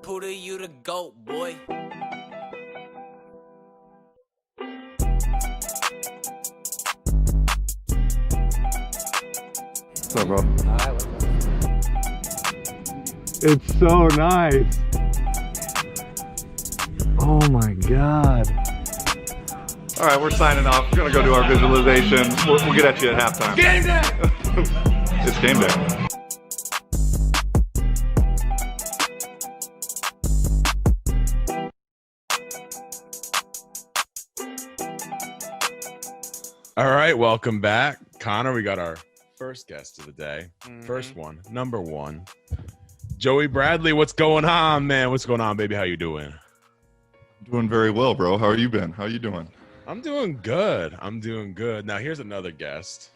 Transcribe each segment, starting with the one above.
Puda, you the GOAT, boy. What's up, bro? Alright, what's up? It's so nice. Oh my God. All right, we're signing off. We're gonna go do our visualization. We'll get at you at halftime. Game day! It's game day. All right, welcome back. Connor, we got our first guest of the day. First one, number one. Joey Bradley, what's going on, man? What's going on, baby? How you doing? Doing very well, bro. How are you been? How you doing? I'm doing good. Now, here's another guest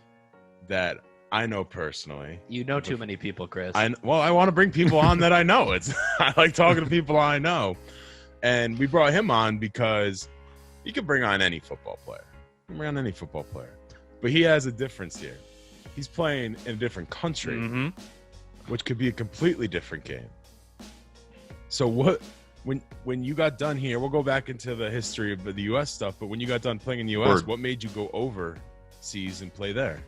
that I know personally. You know too many people, Chris. I want to bring people on that I know. I like talking to people I know. And we brought him on because you can bring on any football player. But he has a difference here. He's playing in a different country, which could be a completely different game. So when you got done here, we'll go back into the history of the U.S. stuff, but when you got done playing in the U.S., what made you go overseas and play there?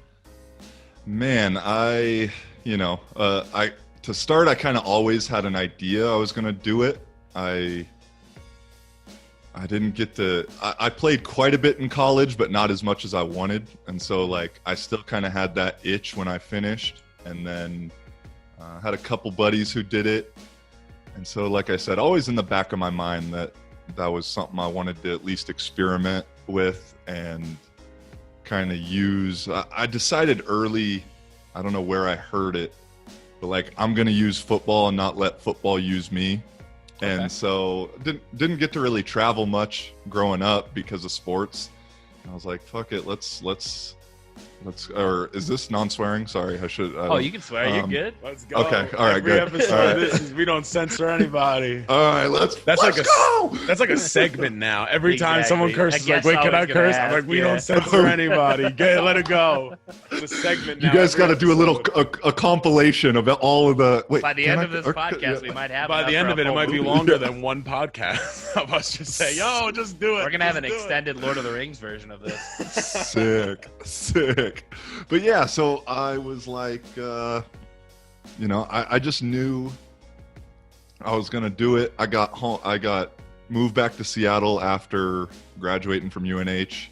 Man, to start, I kind of always had an idea I was going to do it. I didn't get to I played quite a bit in college, but not as much as I wanted. And so I still kind of had that itch when I finished, and then had a couple buddies who did it. And so, like I said, always in the back of my mind that was something I wanted to at least experiment with and kind of use. I decided early, I don't know where I heard it, but I'm going to use football and not let football use me. Okay. And so didn't get to really travel much growing up because of sports. And I was like, fuck it, let's or is this non-swearing? Sorry, I should. You can swear. You're good. Let's go. Okay, all right, Every good. episode, all right. This is, we don't censor anybody. All right, let's go. That's like a segment now. Every time Exactly. someone curses, I guess wait, I can I was gonna curse? I'm ask, like, we yeah. don't censor anybody. Let it go. It's a segment now. You guys got to do a little Episode. a compilation of all of the. Wait, By the end of this podcast, we might have. By the enough end for of a it might full be movie. longer than one podcast of us just say, yo, just do it. We're gonna have an Just do it. extended Lord of the Rings version of this. sick. But yeah, so I was like, I just knew I was gonna do it. I got home. I got moved back to Seattle after graduating from UNH.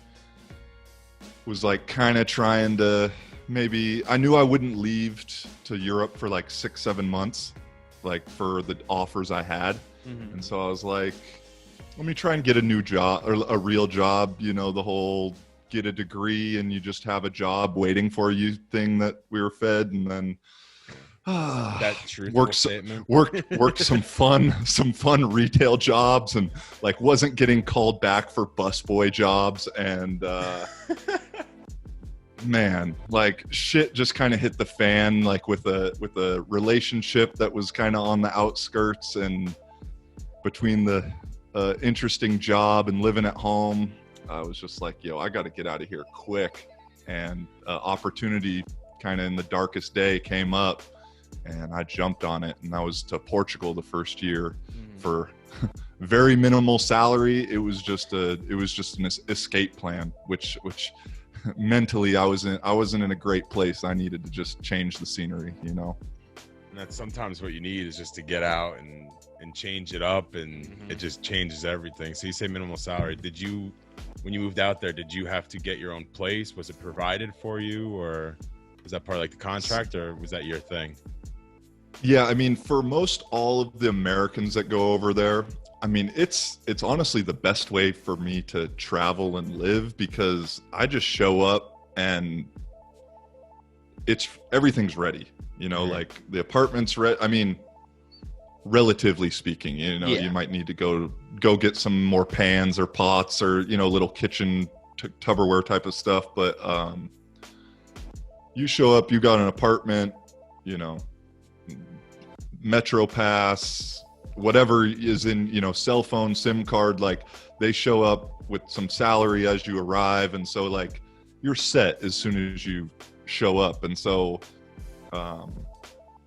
Was kind of trying to maybe. I knew I wouldn't leave to Europe for 6-7 months, for the offers I had, and so I was like, let me try and get a new job or a real job. The whole get a degree and you just have a job waiting for you thing that we were fed, and then That truthful statement. worked some fun retail jobs, and wasn't getting called back for busboy jobs, and man, shit just kind of hit the fan, with a relationship that was kind of on the outskirts, and between the interesting job and living at home, I was just like, yo, I got to get out of here quick. And opportunity kind of in the darkest day came up, and I jumped on it. And I was to Portugal the first year for very minimal salary. It was just an escape plan, which mentally I wasn't in a great place. I needed to just change the scenery, And that's sometimes what you need, is just to get out and change it up, and it just changes everything. So you say minimal salary. When you moved out there, did you have to get your own place? Was it provided for you, or was that part of the contract, or was that your thing? Yeah, I mean, for most all of the Americans that go over there, I mean, it's honestly the best way for me to travel and live, because I just show up and everything's ready. The apartment's ready. I mean, relatively speaking, you might need to go get some more pans or pots or little kitchen Tupperware type of stuff, but you show up, you got an apartment, Metro Pass, whatever is in cell phone, SIM card, they show up with some salary as you arrive, and so you're set as soon as you show up. And so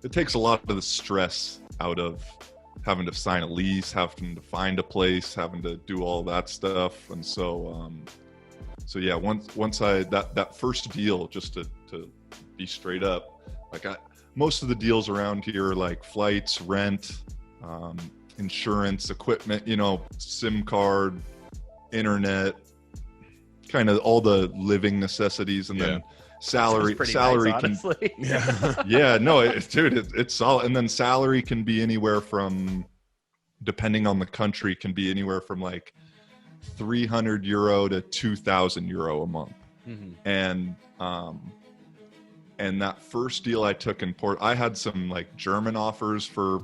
it takes a lot of the stress out of having to sign a lease, having to find a place, having to do all that stuff. And so yeah, once I that first deal, just to be straight up, like most of the deals around here are like flights, rent, insurance, equipment, you know, SIM card, internet, kind of all the living necessities, and then salary nice, can honestly. yeah, no, it's solid. And then salary can be anywhere from, depending on the country, can be anywhere from like 300 euro to 2,000 euro a month. And that first deal I took in Port, I had some like German offers for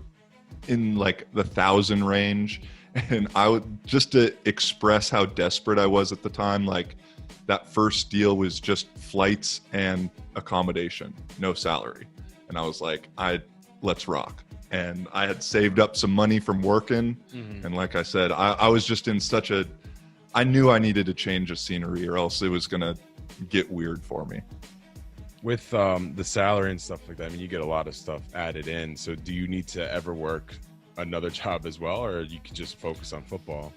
in like the 1,000 range, and I would, just to express how desperate I was at the time, like that first deal was just flights and accommodation, no salary. And I was like, let's rock. And I had saved up some money from working. And like I said, I was just in I knew I needed to change of scenery, or else it was going to get weird for me. With the salary and stuff like that, I mean, you get a lot of stuff added in. So do you need to ever work another job as well, or you can just focus on football?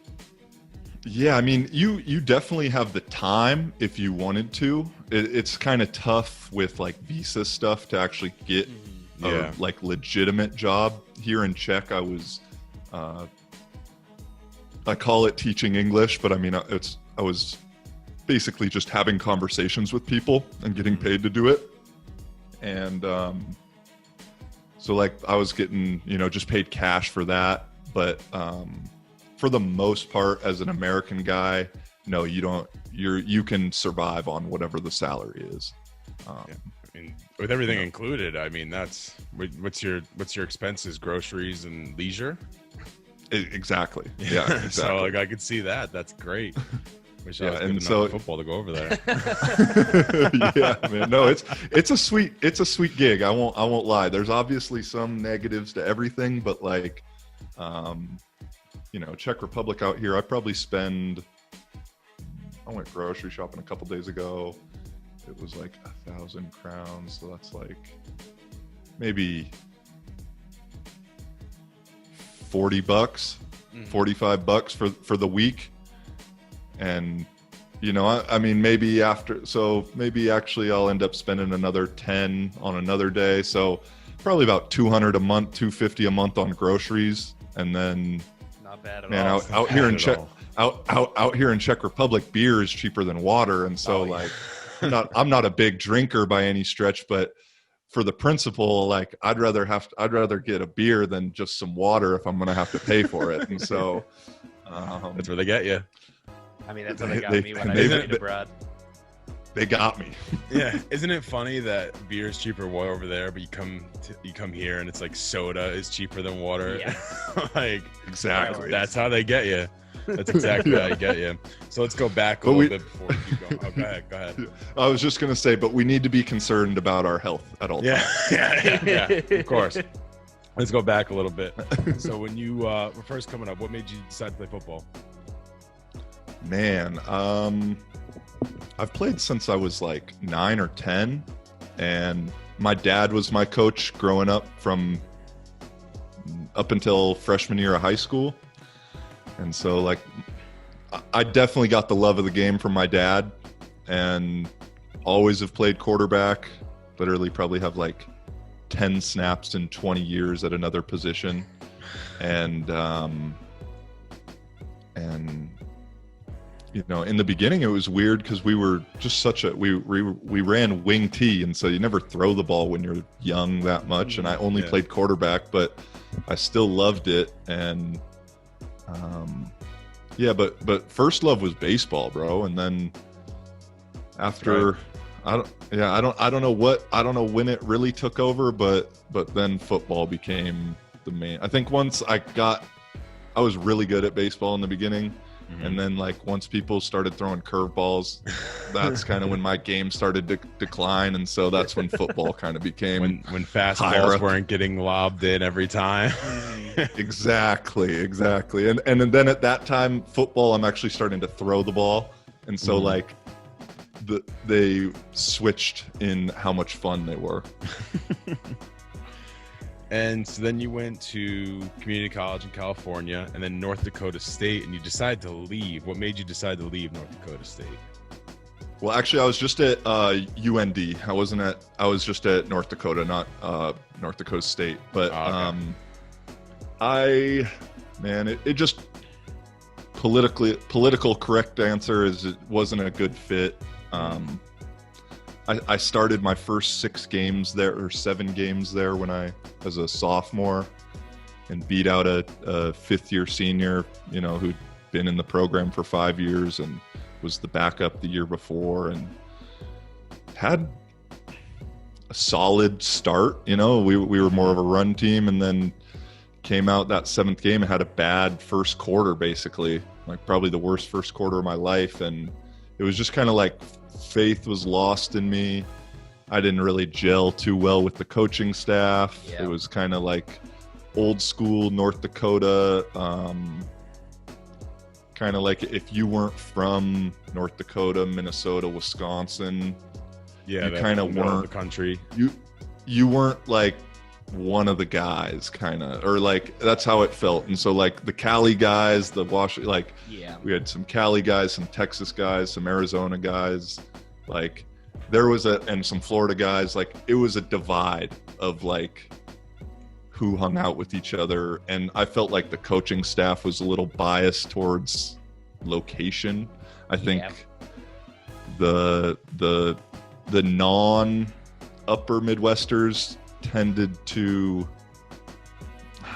Yeah, I mean, you definitely have the time if you wanted to. It's kind of tough with like visa stuff to actually get a like legitimate job. Here in Czech, I was I call it teaching English, but I mean I was basically just having conversations with people and getting paid to do it. And so like I was getting, you know, just paid cash for that. But for the most part, as an American guy, no, you can survive on whatever the salary is. I mean, with everything included, I mean, that's what's your expenses, groceries and leisure? Exactly. Yeah. Exactly. So like I could see that. That's great. Wish I was good enough at football to go over there. Yeah, man. No, it's a sweet gig. I won't lie. There's obviously some negatives to everything, but like, you know, Czech Republic out here, I probably spend. I went grocery shopping a couple days ago. It was like 1,000 crowns, so that's like maybe $40, $45 for the week. And, you know, I mean, maybe actually I'll end up spending another 10 on another day. So probably about 200 a month, 250 a month on groceries. And then, not bad at man, all. out here in Czech Republic, beer is cheaper than water. And so like, I'm not a big drinker by any stretch, but for the principle, like I'd rather get a beer than just some water if I'm going to have to pay for it. And so, that's where they get you. I mean, that's how they got me when I studied abroad. They got me. Yeah, isn't it funny that beer is cheaper way over there, but you come here and it's like soda is cheaper than water? Yeah. Like exactly. That's how they get you. That's exactly how you get you. So let's go back a little bit before we keep going. Oh, go ahead. I was just gonna say, but we need to be concerned about our health at all times. Yeah, of course. Let's go back a little bit. So when you were first coming up, what made you decide to play football? Man, I've played since I was like 9 or 10, and my dad was my coach growing up from up until freshman year of high school. And so like I definitely got the love of the game from my dad, and always have played quarterback. Literally probably have like 10 snaps in 20 years at another position. And you know, in the beginning it was weird because we were just we ran wing T, and so you never throw the ball when you're young that much. And I only played quarterback, but I still loved it. And but first love was baseball, bro. And then after, I don't know when it really took over, but then football became the main. I think once I was really good at baseball in the beginning. And then like once people started throwing curveballs, that's kind of when my game started to decline. And so that's when football kind of became when fastballs weren't getting lobbed in every time. Exactly. And then at that time, football, I'm actually starting to throw the ball. And so like they switched in how much fun they were. And so then you went to community college in California and then North Dakota State, and you decided to leave. What made you decide to leave North Dakota State? Well, actually, I was just at UND. I was just at North Dakota, not North Dakota State. But it just political correct answer is it wasn't a good fit. I started my first 7 games there when I was a sophomore, and beat out a fifth-year senior, who'd been in the program for 5 years and was the backup the year before, and had a solid start. We were more of a run team, and then came out that 7th game and had a bad first quarter, basically, like probably the worst first quarter of my life. And it was just kind of like faith was lost in me. I didn't really gel too well with the coaching staff. Yeah. It was kind of like old school North Dakota, kind of like if you weren't from North Dakota, Minnesota, Wisconsin, you kind of weren't the country. You weren't like one of the guys, kind of, or like that's how it felt. And so like the Cali guys, we had some Cali guys, some Texas guys, some Arizona guys, like there was and some Florida guys. Like it was a divide of like who hung out with each other, and I felt like the coaching staff was a little biased towards location. I think the non upper Midwesters tended to,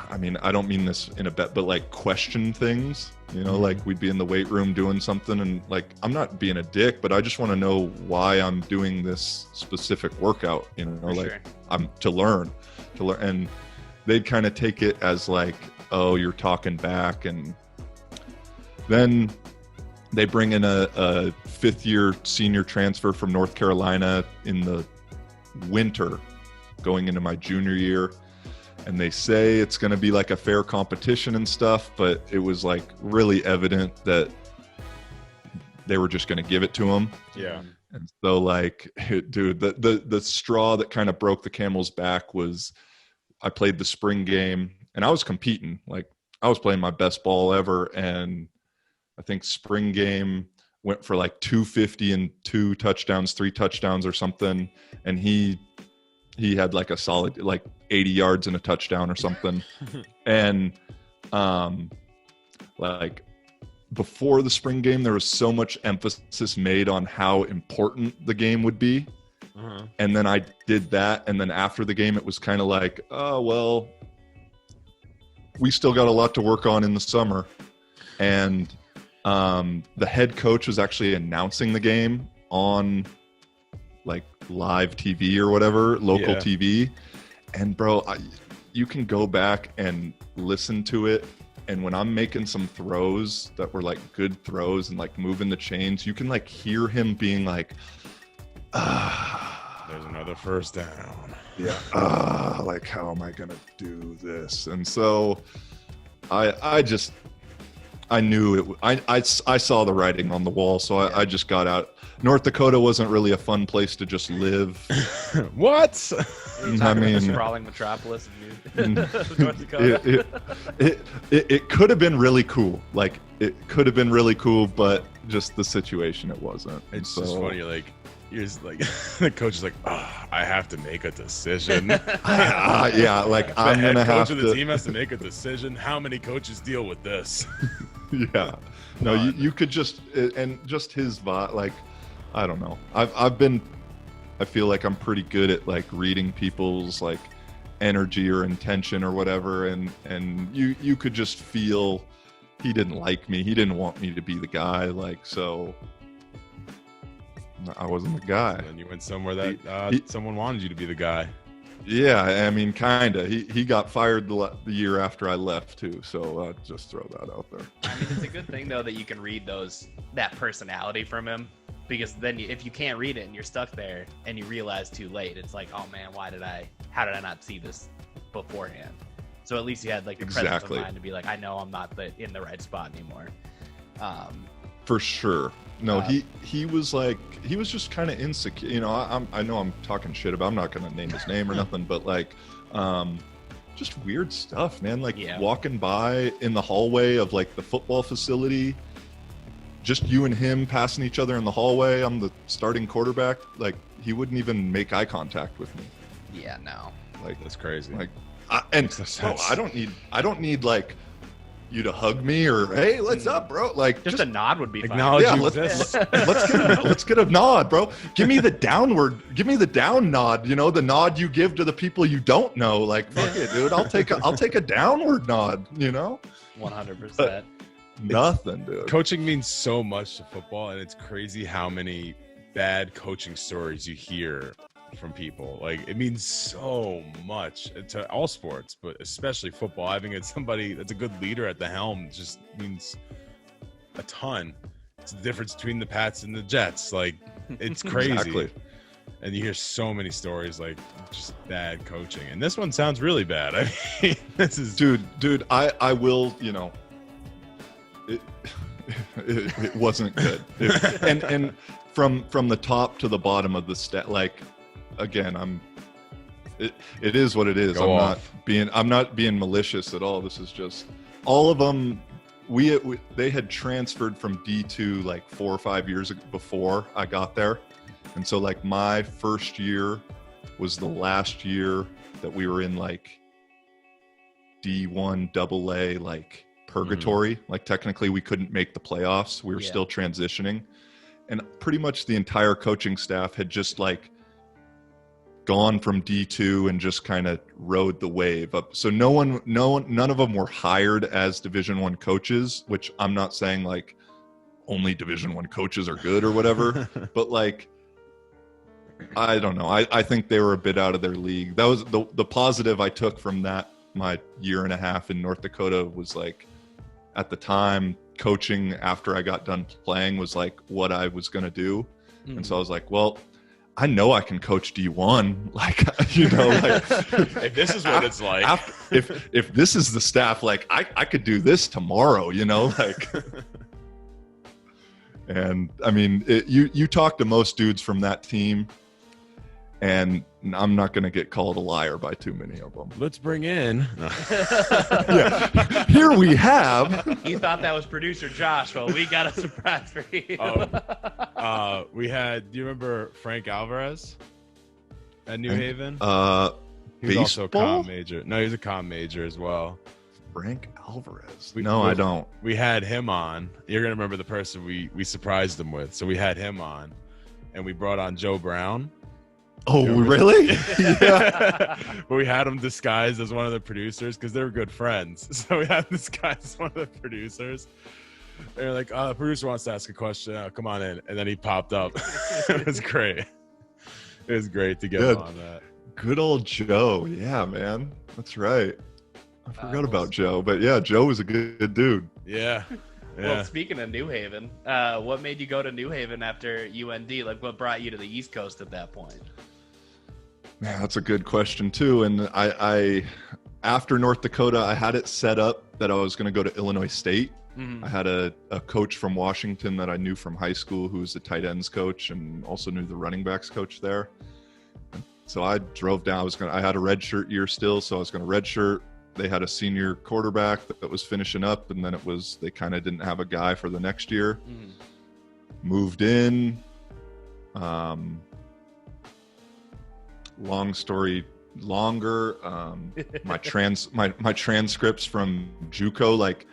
I don't mean this in a bet, but like question things, like we'd be in the weight room doing something, and like, I'm not being a dick, but I just want to know why I'm doing this specific workout, Sure. I'm to learn. And they'd kind of take it as like, oh, you're talking back. And then they bring in a fifth-year senior transfer from North Carolina in the winter going into my junior year. And they say it's going to be like a fair competition and stuff, but it was like really evident that they were just going to give it to him. Yeah. And so like, dude, the straw that kind of broke the camel's back was I played the spring game and I was competing. Like I was playing my best ball ever. And I think spring game went for like 250 and 3 touchdowns or something. And he had like a solid, like 80 yards and a touchdown or something. And like before the spring game, there was so much emphasis made on how important the game would be. Uh-huh. And then I did that. And then after the game, it was kind of like, oh, well, we still got a lot to work on in the summer. And the head coach was actually announcing the game on like live TV or whatever, local TV. And bro, you can go back and listen to it. And when I'm making some throws that were like good throws and like moving the chains, you can like hear him being like, there's another first down. Yeah. Like, how am I going to do this? And so I knew it. I saw the writing on the wall. So I just got out. North Dakota wasn't really a fun place to just live. What? I mean, the sprawling metropolis of North Dakota. It could have been really cool. Like it could have been really cool, but just the situation, it wasn't. It's just funny. You're just like the coach is like, I have to make a decision. Yeah, like I'm gonna have to. The team has to make a decision. How many coaches deal with this? Yeah, no, you could just and just his vibe. Like, I don't know. I feel like I'm pretty good at like reading people's like energy or intention or whatever, and you could just feel he didn't like me. He didn't want me to be the guy. Like so. I wasn't the guy. And you went somewhere that someone wanted you to be the guy. Yeah, I mean, kind of. He got fired the year after I left, too. So just throw that out there. I mean, it's a good thing, though, that you can read that personality from him. Because then if you can't read it and you're stuck there and you realize too late, it's like, oh, man, how did I not see this beforehand? So at least you had like the presence of mind to be like, I know I'm not in the right spot anymore. For sure. No, he was just kind of insecure. I know I'm talking shit about. I'm not gonna name his name or nothing, but like, just weird stuff, man. Like Yeah. walking by in the hallway of like the football facility, just you and him passing each other in the hallway. I'm the starting quarterback. Like he wouldn't even make eye contact with me. Yeah, no. Like That's crazy. like, Makes no bro, sense. I don't need like you to hug me or hey, what's up, bro? Like Just a nod would be fine. Acknowledge yeah, you let's exist. let's get a nod, bro. Give me the down nod. You know, the nod you give to the people you don't know. Like, fuck it, dude. I'll take a downward nod. You know, 100%. nothing, dude. Coaching means so much to football, and it's crazy how many bad coaching stories you hear from people. Like it means so much to all sports, but especially football. Having somebody that's a good leader at the helm just means a ton. It's the difference between the Pats and the Jets. Like it's crazy. Exactly. And you hear so many stories like just bad coaching, and this one sounds really bad. I mean, this is Dude, I will, you know, it wasn't good. And from the top to the bottom of the stat, like, again, it is what it is. Go I'm off. not being malicious at all. This is just all of them. They had transferred from D2 like 4 or 5 years before I got there. And so like my first year was the last year that we were in like D1 AA, like purgatory. Like technically we couldn't make the playoffs. We were still transitioning. And pretty much the entire coaching staff had just like gone from D2 and just kind of rode the wave up. So none of them were hired as Division I coaches, which I'm not saying like only Division I coaches are good or whatever, but like, I don't know. I think they were a bit out of their league. That was the positive I took from that. My year and a half in North Dakota was like, at the time, coaching after I got done playing was like what I was going to do. And so I was like, well, I know I can coach D1. Like, you know, like if this is what it's like. if this is the staff, like I could do this tomorrow, you know, like, and I mean, you talk to most dudes from that team, and I'm not going to get called a liar by too many of them. Let's bring in. Yeah. Here we have. You thought that was producer Josh. Well, we got a surprise for you. We had. Do you remember Frank Alvarez at New Haven? He was also a baseball? comm major. No, he was a comm major as well. Frank Alvarez. We- No, we- I don't. We had him on. You're gonna remember the person we surprised him with. So we had him on, and we brought on Joe Brown. Oh, Yeah, we- really? Yeah. But we had him disguised as one of the producers because they were good friends. So we had him disguised as one of the producers. They're like, the producer wants to ask a question. Come on in. And then he popped up. It was great. It was great to get Good. him on that. Good old Joe. Yeah, man. That's right. I forgot well, about Joe. But yeah, Joe was a good dude. Yeah. Well, Yeah. speaking of New Haven, what made you go to New Haven after UND? Like, what brought you to the East Coast at that point? Man, that's a good question too. And I after North Dakota, I had it set up that I was going to go to Illinois State. Mhm. I had a coach from Washington that I knew from high school who was the tight ends coach and also knew the running backs coach there. So I drove down. I had a redshirt year still, so I was going to redshirt. They had a senior quarterback that was finishing up, and then they kind of didn't have a guy for the next year. Mhm. Moved in. Long story longer. My transcripts from JUCO, like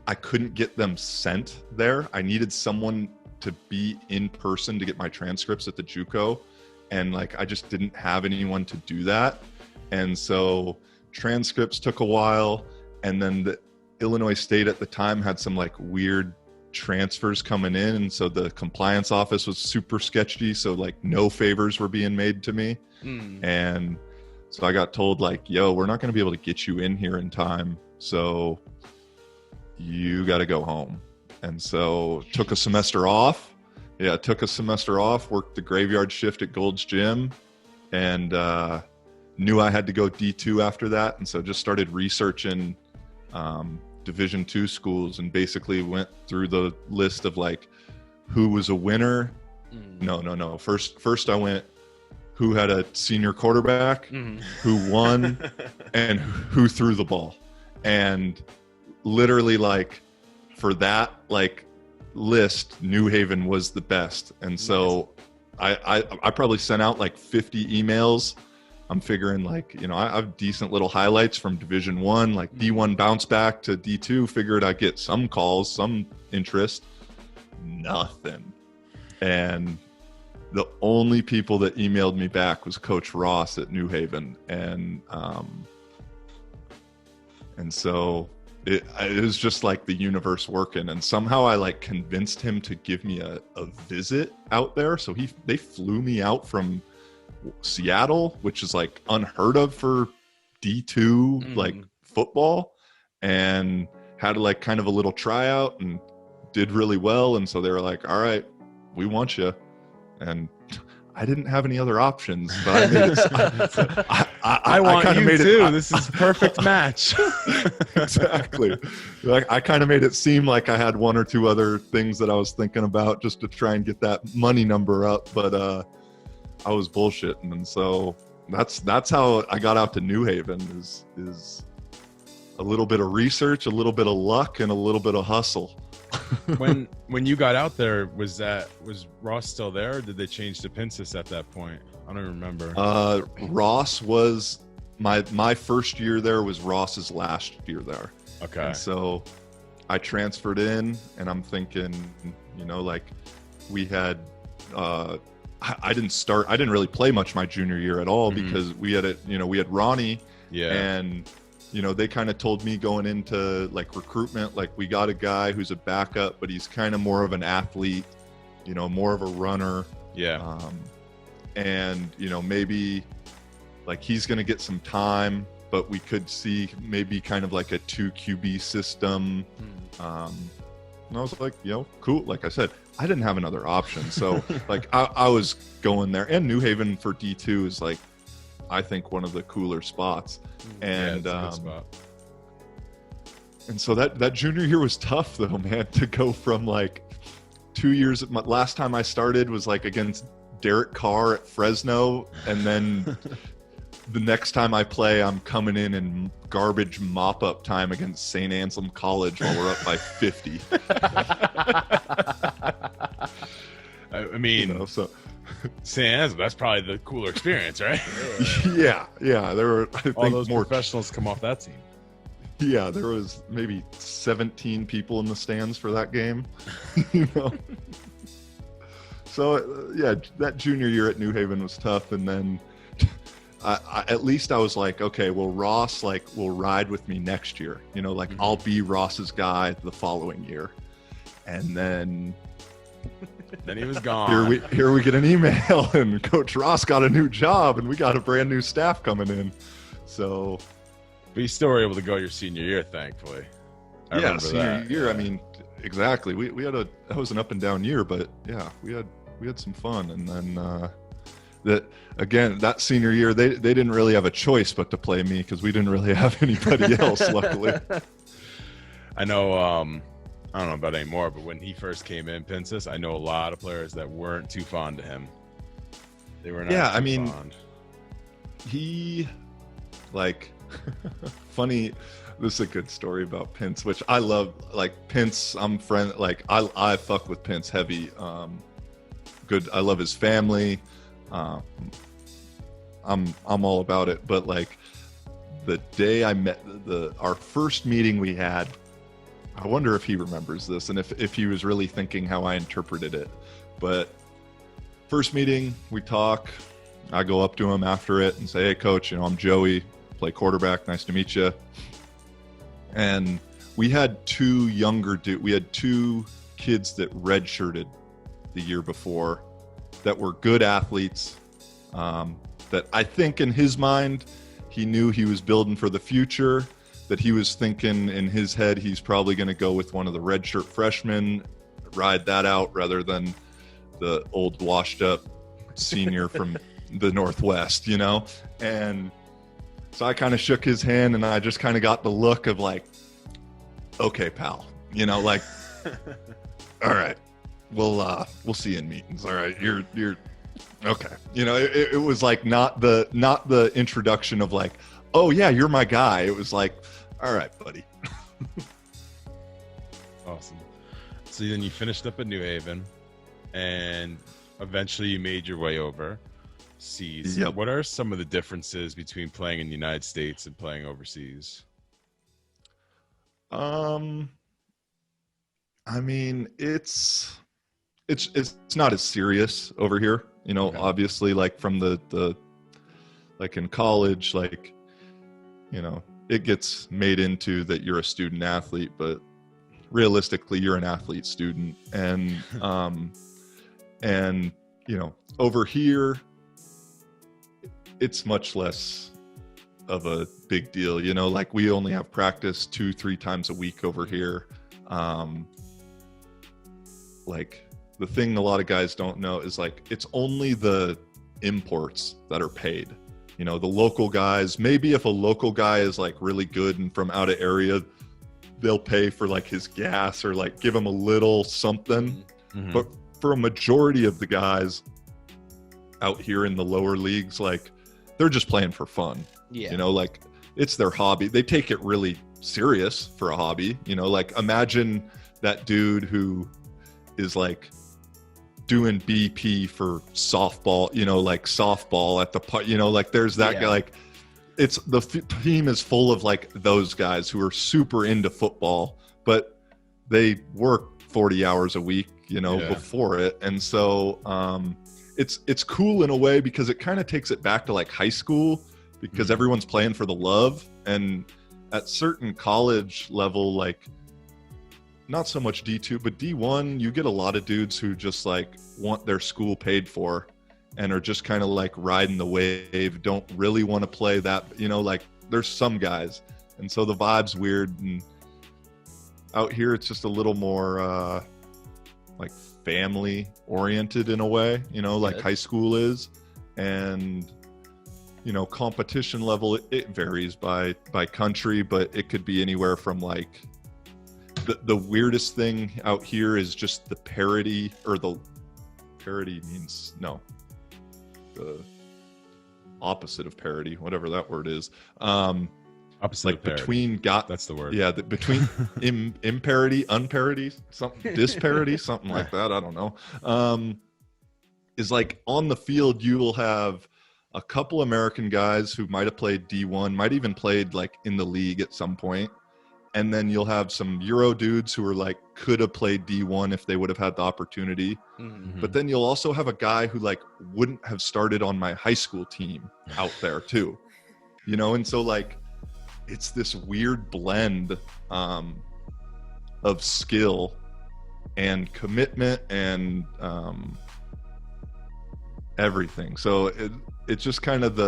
I couldn't get them sent there. I needed someone to be in person to get my transcripts at the JUCO, and like I just didn't have anyone to do that. And so transcripts took a while, and then the Illinois State at the time had some like weird transfers coming in, and so the compliance office was super sketchy, so like no favors were being made to me. Mm. And so I got told like, yo, we're not going to be able to get you in here in time, so you got to go home. And so took a semester off. Worked the graveyard shift at Gold's Gym, and knew I had to go D2 after that. And so just started researching Division II schools, and basically went through the list of like who was a winner. Mm. No. First I went, who had a senior quarterback, who won, and who threw the ball. And literally, like, for that, like, list, New Haven was the best. And so I probably sent out like 50 emails. I'm figuring, like, you know, I have decent little highlights from Division One, like D1 bounce back to D2. Figured I'd get some calls, some interest. Nothing. And the only people that emailed me back was Coach Ross at New Haven, and so it was just like the universe working. And somehow I like convinced him to give me a visit out there. So they flew me out from Seattle, which is like unheard of for D2 like football, and had like kind of a little tryout and did really well. And so they were like, all right, we want you. And I didn't have any other options, but I made it, I want kind of you made too. it. This is perfect match. Exactly. Like, I kind of made it seem like I had one or two other things that I was thinking about just to try and get that money number up, but I was bullshitting. And so that's how I got out to New Haven, is a little bit of research, a little bit of luck, and a little bit of hustle. when you got out there, was Ross still there, or did they change to Pincus at that point? I don't remember. Ross was my first year there, was Ross's last year there. Okay. And so I transferred in, and I'm thinking, you know, like, we had I didn't really play much my junior year at all, because we had Ronnie, and you know, they kind of told me going into like recruitment, like, we got a guy who's a backup, but he's kind of more of an athlete, you know, more of a runner. Yeah. And, you know, maybe like he's going to get some time, but we could see maybe kind of like a 2 QB system. And I was like, you know, cool. Like I said, I didn't have another option. So like I was going there, and New Haven for D2 is like, I think, one of the cooler spots. And it's a good spot. And so that junior year was tough though, man, to go from like 2 years. Last time I started was like against Derek Carr at Fresno, and then the next time I play, I'm coming in garbage mop-up time against St. Anselm College while we're up by 50. I mean, You know, so St. Anselm, that's probably the cooler experience, right? yeah, there were, I All think, those more professionals come off that team. Yeah, there was maybe 17 people in the stands for that game. You know. So yeah, that junior year at New Haven was tough, and then I at least I was like, okay, well, Ross like will ride with me next year. You know, like I'll be Ross's guy the following year, and then he was gone. Here we get an email, and Coach Ross got a new job, and we got a brand new staff coming in. So, but you still were able to go your senior year, thankfully. I yeah, remember senior that. year. I mean, exactly. We had that was an up and down year, but yeah, we had some fun, and then that senior year they didn't really have a choice but to play me, because we didn't really have anybody else, luckily. I know. I don't know about anymore, but when he first came in, Pincus, I know a lot of players that weren't too fond of him. They were not. Yeah, too I mean, fond. he like funny. This is a good story about Pince, which I love. Like Pince, I'm friend. Like I fuck with Pince heavy. Good. I love his family. I'm all about it. But like the day I met our first meeting we had, I wonder if he remembers this, and if he was really thinking how I interpreted it. But first meeting, we talk. I go up to him after it and say, "Hey, coach, I'm Joey, play quarterback. Nice to meet you." And we had two kids that redshirted the year before that were good athletes, that I think in his mind, he knew he was building for the future, that he was thinking in his head he's probably going to go with one of the redshirt freshmen, ride that out rather than the old washed up senior from the Northwest, you know? And so I kind of shook his hand, and I just kind of got the look of like, okay, pal, you know, like, all right, we'll see you in meetings. All right. You're Okay. You know, it was like not the introduction of like, oh yeah, you're my guy. It was like, all right, buddy. Awesome. So then you finished up at New Haven, and eventually you made your way overseas. Yep. What are some of the differences between playing in the United States and playing overseas? I mean, it's not as serious over here, you know. Okay. Obviously, like from the like in college, like, you know, it gets made into that you're a student athlete, but realistically you're an athlete student. And and you know, over here it's much less of a big deal, you know. Like we only have practice 2-3 times a week over here. Like the thing a lot of guys don't know is like it's only the imports that are paid. You know, the local guys, maybe if a local guy is like really good and from out of area, they'll pay for like his gas or like give him a little something. Mhm. But for a majority of the guys out here in the lower leagues, like they're just playing for fun. Yeah. You know, like it's their hobby. They take it really serious for a hobby. You know, like imagine that dude who is like doing BP for softball, you know, like softball at the you know, like there's that Yeah. guy. Like it's the team is full of like those guys who are super into football, but they work 40 hours a week, you know, Yeah. before it. And so it's cool in a way because it kind of takes it back to like high school, because Mhm. everyone's playing for the love. And at certain college level, like not so much D2, but D1, you get a lot of dudes who just like want their school paid for and are just kind of like riding the wave, don't really want to play that, you know, like there's some guys. And so the vibe's weird. And out here, it's just a little more like family oriented in a way, you know, like Good. high school is. And, you know, competition level, it varies by country, but it could be anywhere from like, the weirdest thing out here is just the parity, or the parity means the opposite of parity, whatever that word is. Opposite Like of parity. between That's the word. yeah, between imparity, unparity, something disparity, something like that. I don't know. Is like on the field, you will have a couple American guys who might have played D1, might even played like in the league at some point. And then you'll have some Euro dudes who are like, could have played D1 if they would have had the opportunity. Mhm. But then you'll also have a guy who like wouldn't have started on my high school team out there too, you know? And so like, it's this weird blend of skill and commitment and everything. So it's just kind of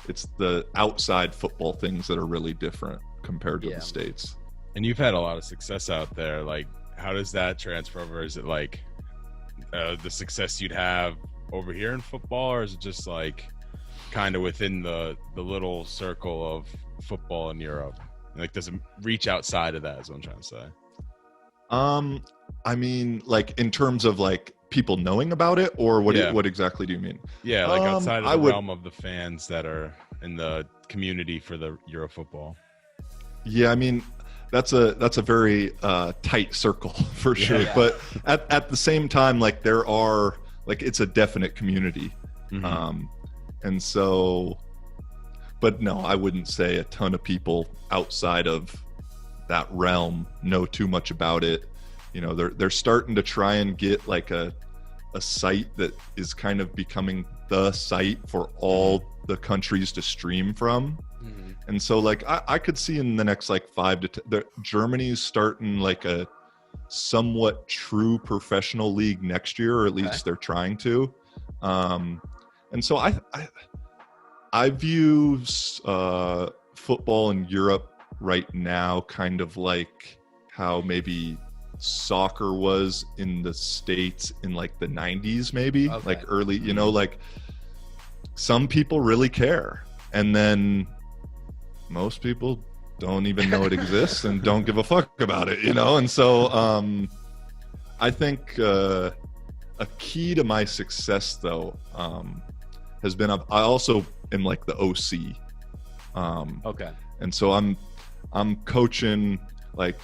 it's the outside football things that are really different compared to Yeah. the States. And you've had a lot of success out there. Like, how does that transfer over? Is it like the success you'd have over here in football, or is it just like kind of within the little circle of football in Europe? Like, does it reach outside of that, is what I'm trying to say. I mean, like in terms of like people knowing about it, or what? Yeah. What exactly do you mean? Yeah, like outside I of the would- realm of the fans that are in the community for the Euro football. Yeah, I mean, that's a very tight circle for sure. Yeah. But at the same time, like there are like it's a definite community, Mhm. and so. But no, I wouldn't say a ton of people outside of that realm know too much about it. You know, they're starting to try and get like a site that is kind of becoming the site for all the countries to stream from. Mhm. And so like I could see in the next like 5 to 10, Germany's starting like a somewhat true professional league next year, or at least they're trying to. And so I view football in Europe right now kind of like how maybe soccer was in the States in like the 90s, maybe like early, you know, like some people really care, and then most people don't even know it exists and don't give a fuck about it, you know? And so I think a key to my success though has been I also am like the OC. Okay. And so I'm coaching, like,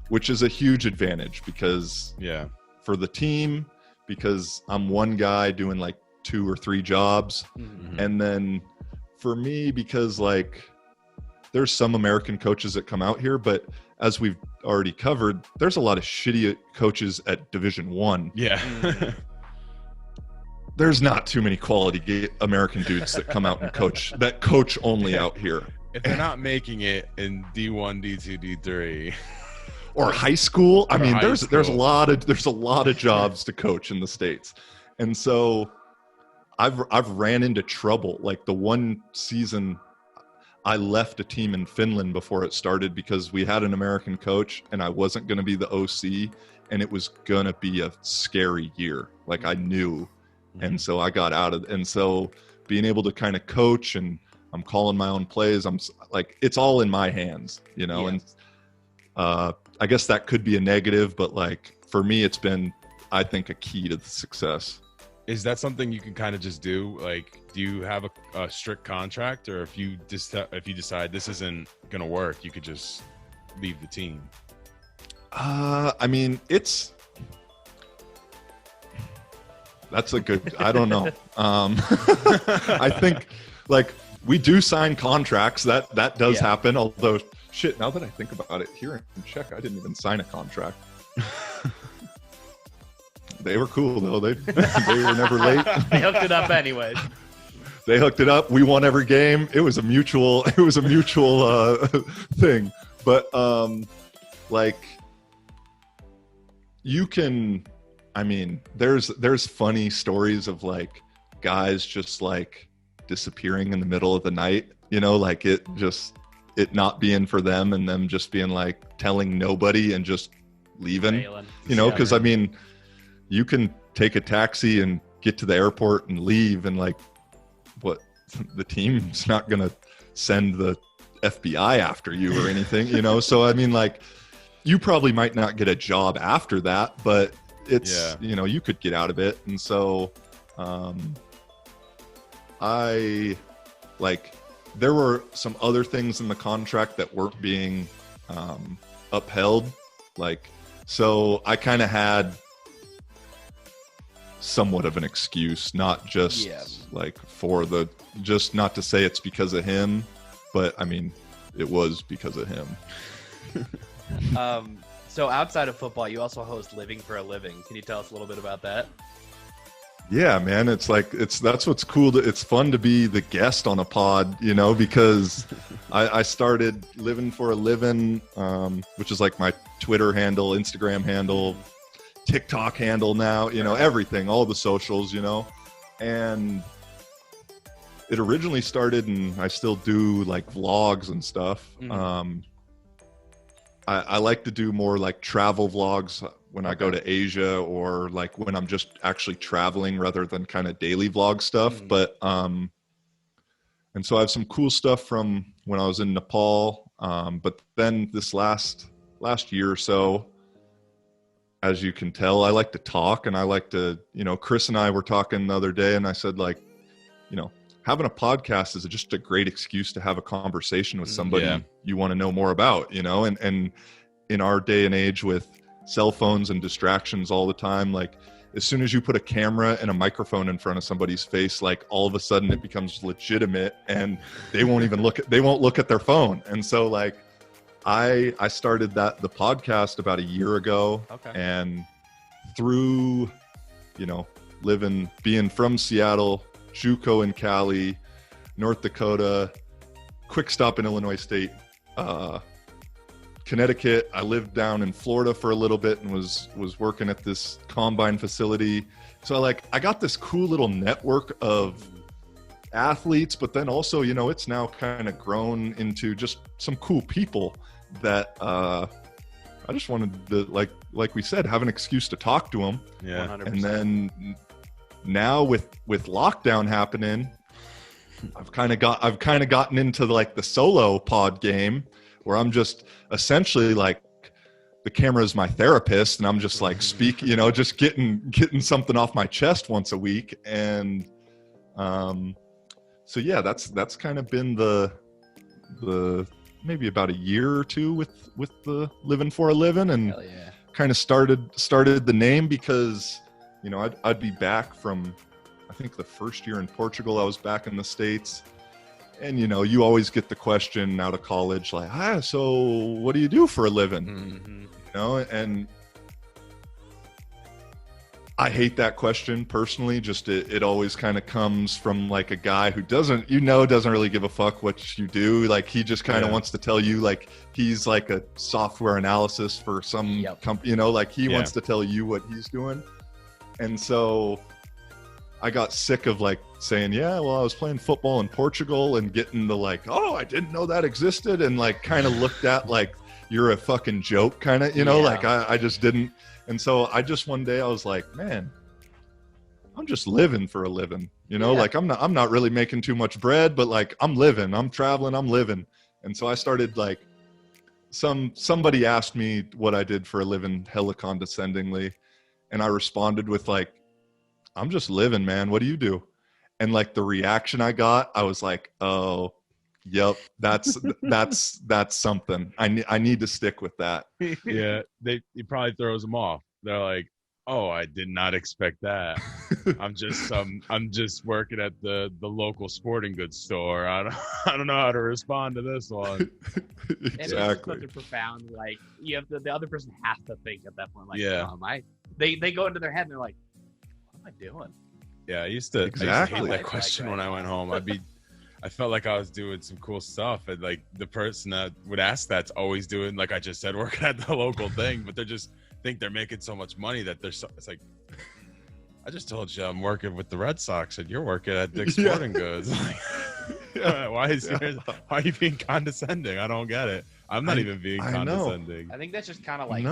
which is a huge advantage because for the team, because I'm one guy doing like 2 or 3 jobs. Mm-hmm. And then for me, because like there's some American coaches that come out here, but as we've already covered, there's a lot of shitty coaches at Division 1. Yeah. There's not too many quality American dudes that come out and coach only out here. If they're not making it in D1, D2, D3, or high school, I mean, there's a lot of jobs to coach in the States, and so I've ran into trouble. Like the one season, I left a team in Finland before it started because we had an American coach, and I wasn't going to be the OC, and it was going to be a scary year. Like I knew. And so I got out of, and so being able to kind of coach, and I'm calling my own plays. I'm like, it's all in my hands, you know? Yeah. And I guess that could be a negative, but like for me, it's been, I think, a key to the success. Is that something you can kind of just do? Like, do you have a strict contract, or if you decide this isn't going to work, you could just leave the team? I mean, that's a good, I don't know. I think like we do sign contracts, that does happen. Although shit, now that I think about it, here in Czech, I didn't even sign a contract. They were cool though. They were never late. They hooked it up anyways. They hooked it up. We won every game. It was a mutual thing. But like you can, I mean, there's funny stories of like guys just like disappearing in the middle of the night, you know, like it not being for them, and them just being like telling nobody and just leaving, you know, because I mean, you can take a taxi and get to the airport and leave, and like what, the team's not gonna send the FBI after you or anything, you know. So I mean, like you probably might not get a job after that, but it's, you know, you could get out of it. And so I like, there were some other things in the contract that weren't being upheld. Like, so I kind of had somewhat of an excuse, not just like just not to say it's because of him, but I mean, it was because of him. So outside of football, you also host Living for a Living. Can you tell us a little bit about that? Yeah, man, it's like that's what's cool. It's fun to be the guest on a pod, you know, because I started Living for a Living, which is like my Twitter handle, Instagram handle, TikTok handle now, you know, everything, all the socials, you know, and it originally started, and I still do like vlogs and stuff. I like to do more like travel vlogs when I go to Asia, or like when I'm just actually traveling rather than kind of daily vlog stuff. But, and so I have some cool stuff from when I was in Nepal. But then this last year or so, as you can tell, I like to talk, and I like to, you know, Chris and I were talking the other day, and I said, like, you know, having a podcast is just a great excuse to have a conversation with somebody you want to know more about, you know, and in our day and age with cell phones and distractions all the time, like as soon as you put a camera and a microphone in front of somebody's face, like all of a sudden it becomes legitimate, and they won't look at their phone. And so like I started the podcast about a year ago, and through, you know, being from Seattle, JUCO in Cali, North Dakota, quick stop in Illinois State, Connecticut. I lived down in Florida for a little bit and was working at this combine facility. So I got this cool little network of athletes, but then also, you know, it's now kind of grown into just some cool people that I just wanted to, like we said, have an excuse to talk to them. Yeah. 100%. And then now with lockdown happening, I've kind of gotten into like the solo pod game, where I'm just essentially like the camera is my therapist, and I'm just like just getting something off my chest once a week. And so yeah, that's kind of been the maybe about a year or two with the living for a living, and Hell yeah. kind of started the name because I'd be back from, I think the first year in Portugal, I was back in the States. And, you always get the question out of college, like, so what do you do for a living? Mm-hmm. And I hate that question personally. Just it always kind of comes from like a guy who doesn't really give a fuck what you do. Like he just kind of wants to tell you like he's like a software analysis for some company, like he wants to tell you what he's doing. And so I got sick of like saying, I was playing football in Portugal, and getting the like, oh, I didn't know that existed, and like kind of looked at like you're a fucking joke kind of, like I just didn't. And so I just one day I was like, man, I'm just living for a living, like I'm not really making too much bread, but like I'm living, I'm traveling, I'm living. And so I started like somebody asked me what I did for a living hella condescendingly, and I responded with like, I'm just living, man. What do you do? And like the reaction I got, I was like, oh, yep, that's something. I need to stick with that. Yeah, it probably throws them off. They're like, oh, I did not expect that. I'm just working at the local sporting goods store. I don't know how to respond to this one. And it's Exactly. such a profound, like, you have the other person has to think at that point, like, Yeah. they go into their head and they're like, what am I doing? Yeah, I used to Exactly. hate that question when I went home. I felt like I was doing some cool stuff, and like the person that would ask that's always doing, like I just said, working at the local thing, but they just think they're making so much money that it's like, I just told you I'm working with the Red Sox, and you're working at Dick's Sporting Goods. Like, why are you being condescending? I don't get it. I'm not even being condescending. I think that's just kind of like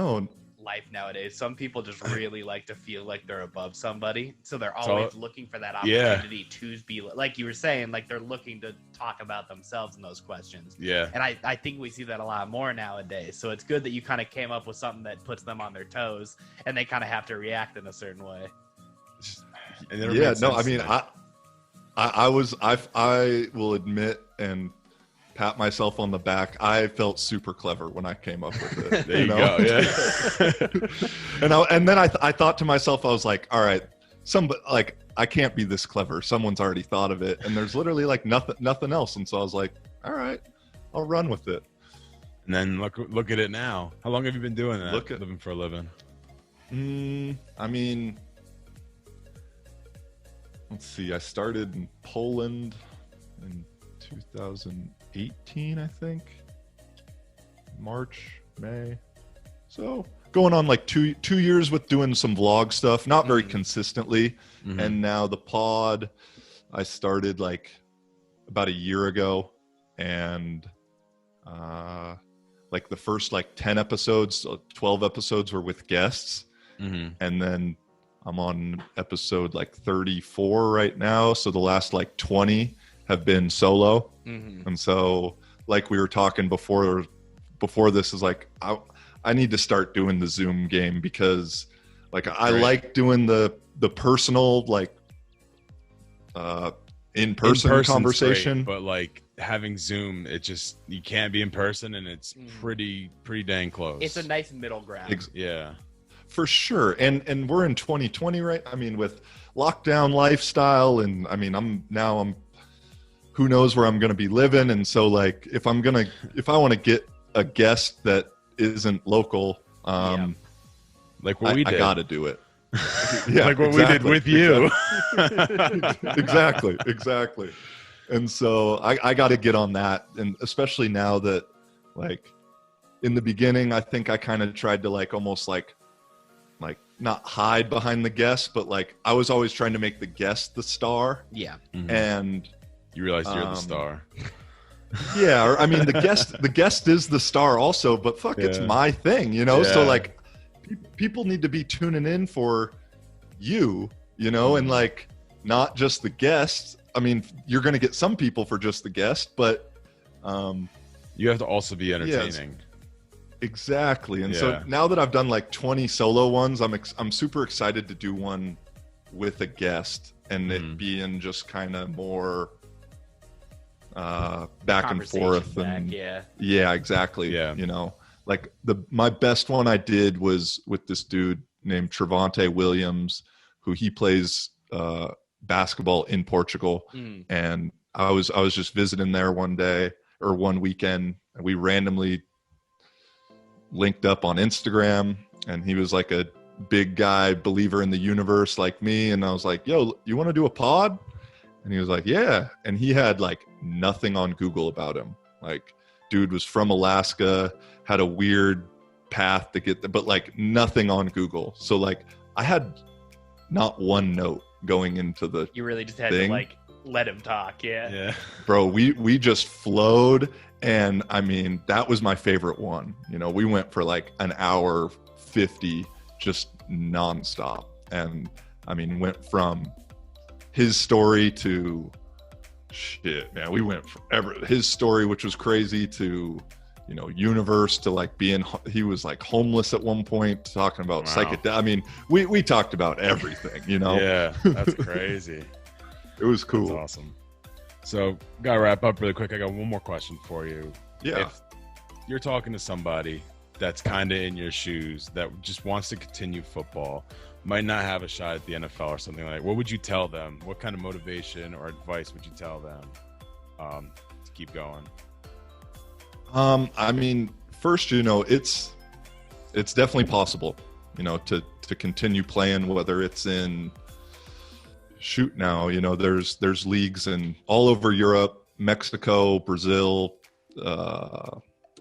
life nowadays. Some people just really like to feel like they're above somebody, so they're always looking for that opportunity to be like you were saying, like they're looking to talk about themselves in those questions. And I think we see that a lot more nowadays, so it's good that you kind of came up with something that puts them on their toes and they kind of have to react in a certain way. I mean, I will admit and pat myself on the back, I felt super clever when I came up with it. There you go. Yeah. and then I thought to myself, I was like, all right, like I can't be this clever. Someone's already thought of it, and there's literally like nothing else. And so I was like, all right, I'll run with it. And then look at it now. How long have you been doing that? Living for a living? I mean, let's see. I started in Poland in 2018, I think. March, May. So going on like two years with doing some vlog stuff, not very consistently. And now the pod, I started like about a year ago, and like the first like 10 episodes, 12 episodes were with guests. And then I'm on episode like 34 right now. So the last like 20 have been solo. And so like we were talking before this is like, I need to start doing the Zoom game, because like I like doing the personal, like in-person conversation, great, but like having Zoom, it just, you can't be in person, and it's pretty dang close. It's a nice middle ground. Yeah, for sure. And we're in 2020, right? I mean, with lockdown lifestyle, and I mean, I'm who knows where I'm going to be living. And so like, if I want to get a guest that isn't local, like what we did, I got to do it. Like what we did with you. Exactly. And so I got to get on that. And especially now that, like, in the beginning, I think I kind of tried to like almost like not hide behind the guest, but like I was always trying to make the guest the star. And you realize you're the star. Yeah, I mean the guest is the star also, but fuck, it's my thing, So like people need to be tuning in for you, and like not just the guests. I mean, you're going to get some people for just the guest, but you have to also be entertaining. Exactly. And Yeah. so now that I've done like 20 solo ones, I'm super excited to do one with a guest and it being just kind of more back and forth. And yeah, exactly. Yeah. You know, like my best one I did was with this dude named Trevante Williams, who he plays basketball in Portugal. And I was just visiting there one day or one weekend, and we randomly linked up on Instagram, and he was like a big guy believer in the universe like me, and I was like, yo, you want to do a pod? And he was like, yeah. And he had like nothing on Google about him. Like, dude was from Alaska, had a weird path to get there, but like nothing on Google. So like I had not one note going into the You really just had thing. to like let him talk. Yeah. Bro, we just flowed. And I mean, that was my favorite one. You know, we went for like an hour 50 just nonstop. And I mean, went from his story to shit, man. We went forever. His story, which was crazy, to, you know, universe, to like he was like homeless at one point, talking about psychedelic. I mean, we talked about everything, you know? Yeah, that's crazy. It was cool. That's awesome. So, gotta wrap up really quick. I got one more question for you. Yeah. If you're talking to somebody that's kind of in your shoes that just wants to continue football, might not have a shot at the NFL or something like that, what would you tell them? What kind of motivation or advice would you tell them to keep going? I mean, first, you know, it's definitely possible, you know, to continue playing, whether it's in shoot now, you know, there's leagues in all over Europe, Mexico, Brazil,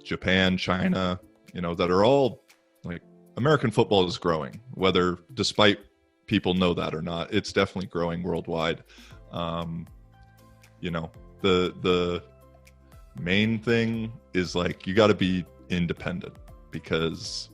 Japan, China, you know, that are all like, American football is growing, whether despite people know that or not, it's definitely growing worldwide. You know, the main thing is like, you got to be independent, because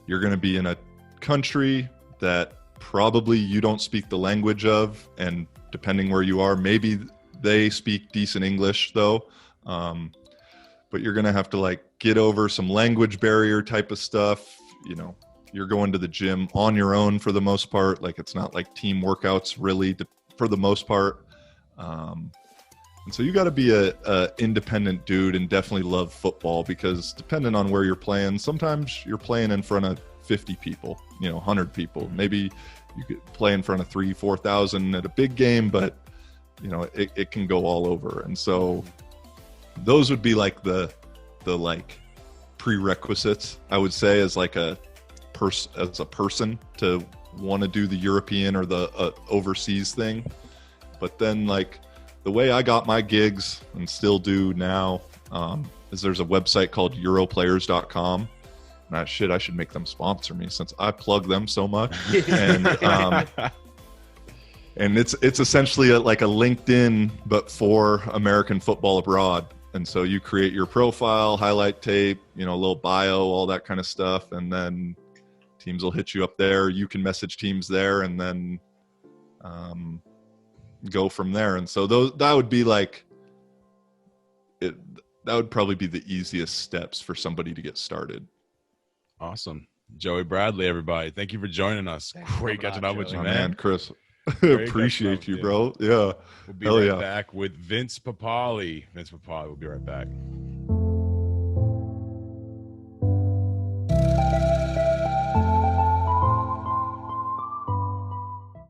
you're going to be in a country that probably you don't speak the language of, and depending where you are, maybe they speak decent English though. But you're going to have to like get over some language barrier type of stuff. You know, you're going to the gym on your own for the most part. Like, it's not like team workouts really for the most part. And so you got to be a independent dude and definitely love football, because depending on where you're playing, sometimes you're playing in front of 50 people, you know, 100 people. Maybe you could play in front of 3,000-4,000 at a big game, but you know, it can go all over. And so those would be like the like prerequisites, I would say, as like as a person to want to do the European or the overseas thing. But then like the way I got my gigs and still do now is there's a website called europlayers.com. And I should make them sponsor me, since I plug them so much. And it's essentially like a LinkedIn, but for American football abroad. And so you create your profile, highlight tape, you know, a little bio, all that kind of stuff. And then teams will hit you up there. You can message teams there, and then go from there. And so that would be like it. That would probably be the easiest steps for somebody to get started. Awesome. Joey Bradley, everybody. Thank you for joining us. Great catching up with you, man. Chris. Great Appreciate catching you, up, bro. Yeah. We'll be right back with Vince Papali. We'll be right back.